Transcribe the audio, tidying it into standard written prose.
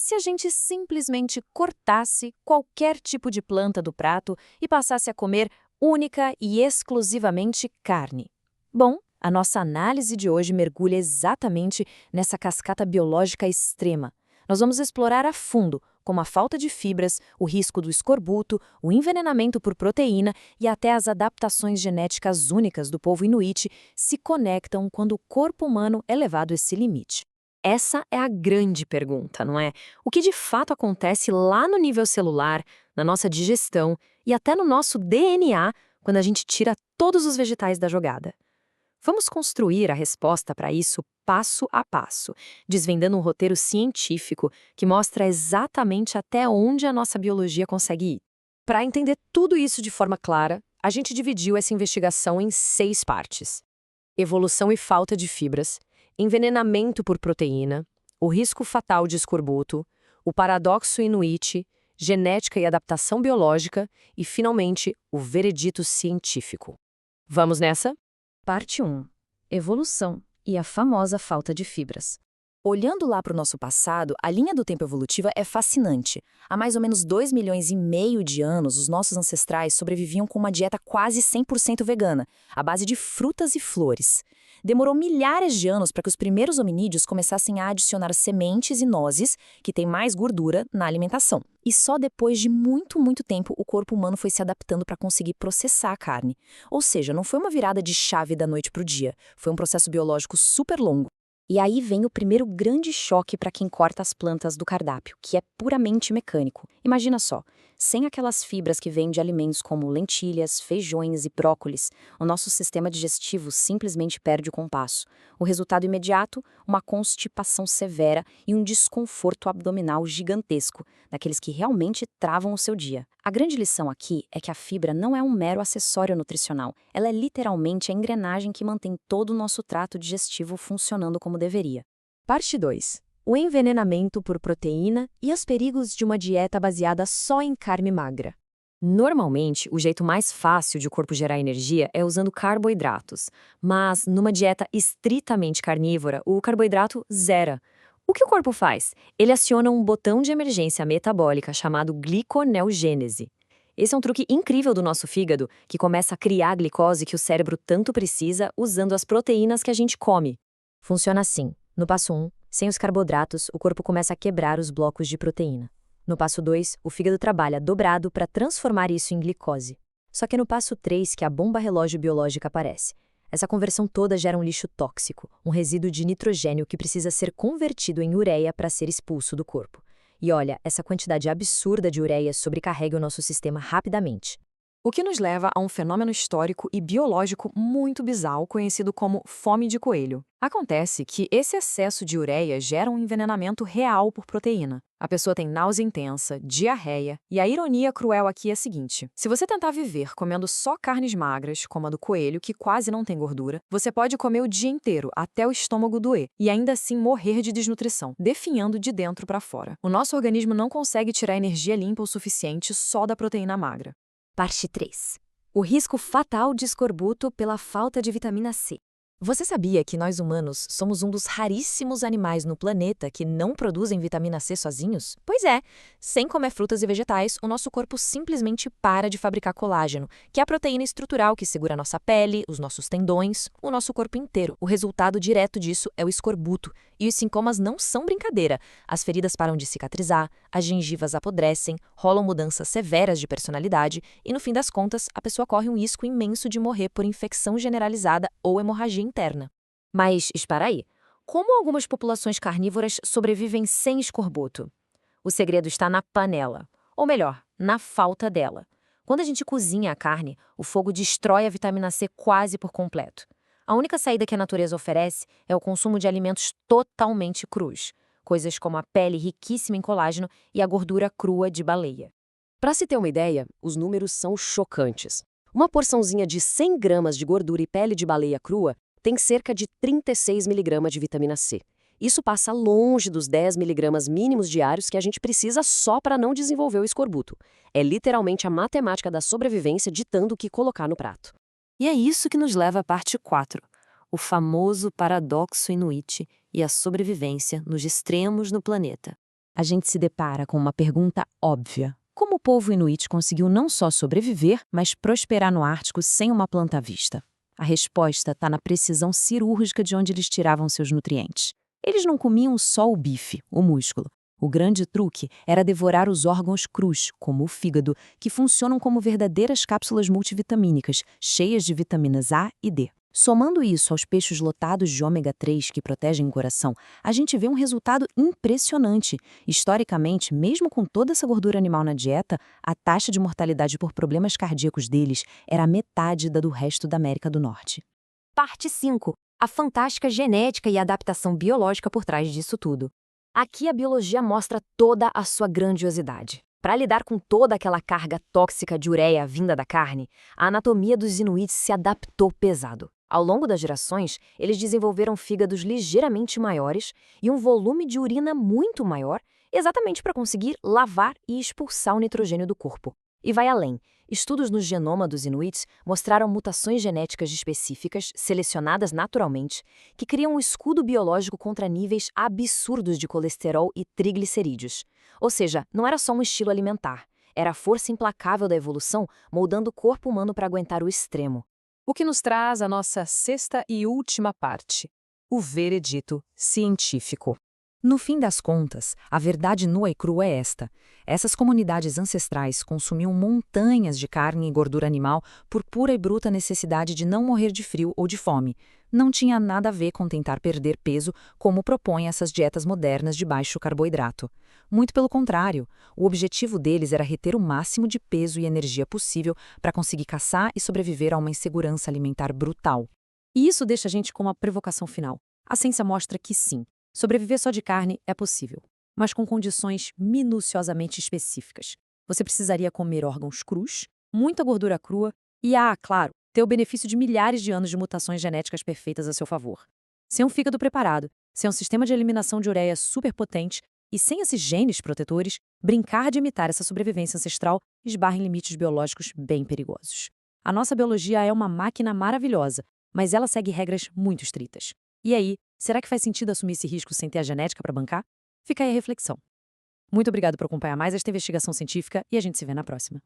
se a gente simplesmente cortasse qualquer tipo de planta do prato e passasse a comer única e exclusivamente carne? Bom, a nossa análise de hoje mergulha exatamente nessa cascata biológica extrema. Nós vamos explorar a fundo como a falta de fibras, o risco do escorbuto, o envenenamento por proteína e até as adaptações genéticas únicas do povo inuit se conectam quando o corpo humano é levado a esse limite. Essa é a grande pergunta, não é? O que de fato acontece lá no nível celular, na nossa digestão e até no nosso DNA quando a gente tira todos os vegetais da jogada? Vamos construir a resposta para isso passo a passo, desvendando um roteiro científico que mostra exatamente até onde a nossa biologia consegue ir. Para entender tudo isso de forma clara, a gente dividiu essa investigação em 6 partes: evolução e falta de fibras, envenenamento por proteína, o risco fatal de escorbuto, o paradoxo inuit, genética e adaptação biológica e, finalmente, o veredito científico. Vamos nessa? Parte 1. Evolução e a famosa falta de fibras. Olhando lá para o nosso passado, a linha do tempo evolutiva é fascinante. Há mais ou menos 2,5 milhões de anos, os nossos ancestrais sobreviviam com uma dieta quase 100% vegana, à base de frutas e flores. Demorou milhares de anos para que os primeiros hominídeos começassem a adicionar sementes e nozes, que têm mais gordura, na alimentação. E só depois de muito tempo o corpo humano foi se adaptando para conseguir processar a carne. Ou seja, não foi uma virada de chave da noite para o dia, foi um processo biológico super longo. E aí vem o primeiro grande choque para quem corta as plantas do cardápio, que é puramente mecânico. Imagina só, sem aquelas fibras que vêm de alimentos como lentilhas, feijões e brócolis, o nosso sistema digestivo simplesmente perde o compasso. O resultado imediato, uma constipação severa e um desconforto abdominal gigantesco, daqueles que realmente travam o seu dia. A grande lição aqui é que a fibra não é um mero acessório nutricional, ela é literalmente a engrenagem que mantém todo o nosso trato digestivo funcionando como deveria. Parte 2. O envenenamento por proteína e os perigos de uma dieta baseada só em carne magra. Normalmente, o jeito mais fácil de o corpo gerar energia é usando carboidratos, mas numa dieta estritamente carnívora, o carboidrato zera. O que o corpo faz? Ele aciona um botão de emergência metabólica chamado gliconeogênese. Esse é um truque incrível do nosso fígado, que começa a criar a glicose que o cérebro tanto precisa usando as proteínas que a gente come. Funciona assim. No passo 1, sem os carboidratos, o corpo começa a quebrar os blocos de proteína. No passo 2, o fígado trabalha dobrado para transformar isso em glicose. Só que é no passo 3 que a bomba relógio biológica aparece. Essa conversão toda gera um lixo tóxico, um resíduo de nitrogênio que precisa ser convertido em ureia para ser expulso do corpo. E olha, essa quantidade absurda de ureia sobrecarrega o nosso sistema rapidamente. O que nos leva a um fenômeno histórico e biológico muito bizarro conhecido como fome de coelho. Acontece que esse excesso de ureia gera um envenenamento real por proteína. A pessoa tem náusea intensa, diarreia, e a ironia cruel aqui é a seguinte: se você tentar viver comendo só carnes magras, como a do coelho, que quase não tem gordura, você pode comer o dia inteiro, até o estômago doer, e ainda assim morrer de desnutrição, definhando de dentro para fora. O nosso organismo não consegue tirar energia limpa o suficiente só da proteína magra. Parte 3. O risco fatal de escorbuto pela falta de vitamina C. Você sabia que nós humanos somos um dos raríssimos animais no planeta que não produzem vitamina C sozinhos? Pois é, sem comer frutas e vegetais, o nosso corpo simplesmente para de fabricar colágeno, que é a proteína estrutural que segura a nossa pele, os nossos tendões, o nosso corpo inteiro. O resultado direto disso é o escorbuto. E os sintomas não são brincadeira. As feridas param de cicatrizar, as gengivas apodrecem, rolam mudanças severas de personalidade e, no fim das contas, a pessoa corre um risco imenso de morrer por infecção generalizada ou hemorragia interna. Mas, espera aí, como algumas populações carnívoras sobrevivem sem escorbuto? O segredo está na panela, ou melhor, na falta dela. Quando a gente cozinha a carne, o fogo destrói a vitamina C quase por completo. A única saída que a natureza oferece é o consumo de alimentos totalmente crus, coisas como a pele riquíssima em colágeno e a gordura crua de baleia. Para se ter uma ideia, os números são chocantes. Uma porçãozinha de 100 gramas de gordura e pele de baleia crua tem cerca de 36 miligramas de vitamina C. Isso passa longe dos 10 miligramas mínimos diários que a gente precisa só para não desenvolver o escorbuto. É literalmente a matemática da sobrevivência ditando o que colocar no prato. E é isso que nos leva à parte 4, o famoso paradoxo inuit e a sobrevivência nos extremos no planeta. a gente se depara com uma pergunta óbvia. Como o povo inuit conseguiu não só sobreviver, mas prosperar no Ártico sem uma planta à vista? A resposta está na precisão cirúrgica de onde eles tiravam seus nutrientes. Eles não comiam só o bife, o músculo. O grande truque era devorar os órgãos crus, como o fígado, que funcionam como verdadeiras cápsulas multivitamínicas, cheias de vitaminas A e D. Somando isso aos peixes lotados de ômega 3 que protegem o coração, a gente vê um resultado impressionante. Historicamente, mesmo com toda essa gordura animal na dieta, a taxa de mortalidade por problemas cardíacos deles era a metade da do resto da América do Norte. Parte 5. A fantástica genética e adaptação biológica por trás disso tudo. Aqui a biologia mostra toda a sua grandiosidade. Para lidar com toda aquela carga tóxica de ureia vinda da carne, a anatomia dos inuits se adaptou pesado. Ao longo das gerações, eles desenvolveram fígados ligeiramente maiores e um volume de urina muito maior, exatamente para conseguir lavar e expulsar o nitrogênio do corpo. E vai além. Estudos no genoma dos inuits mostraram mutações genéticas específicas, selecionadas naturalmente, que criam um escudo biológico contra níveis absurdos de colesterol e triglicerídeos. Ou seja, não era só um estilo alimentar, era a força implacável da evolução moldando o corpo humano para aguentar o extremo. O que nos traz a nossa sexta e última parte, o veredito científico. No fim das contas, a verdade nua e crua é esta. Essas comunidades ancestrais consumiam montanhas de carne e gordura animal por pura e bruta necessidade de não morrer de frio ou de fome. Não tinha nada a ver com tentar perder peso, como propõem essas dietas modernas de baixo carboidrato. Muito pelo contrário, o objetivo deles era reter o máximo de peso e energia possível para conseguir caçar e sobreviver a uma insegurança alimentar brutal. E isso deixa a gente com uma provocação final. A ciência mostra que sim, sobreviver só de carne é possível, mas com condições minuciosamente específicas. Você precisaria comer órgãos crus, muita gordura crua e, claro, ter o benefício de milhares de anos de mutações genéticas perfeitas a seu favor. Sem um fígado preparado, sem um sistema de eliminação de ureia superpotente e sem esses genes protetores, brincar de imitar essa sobrevivência ancestral esbarra em limites biológicos bem perigosos. A nossa biologia é uma máquina maravilhosa, mas ela segue regras muito estritas. E aí, será que faz sentido assumir esse risco sem ter a genética para bancar? Fica aí a reflexão. Muito obrigado por acompanhar mais esta investigação científica e a gente se vê na próxima.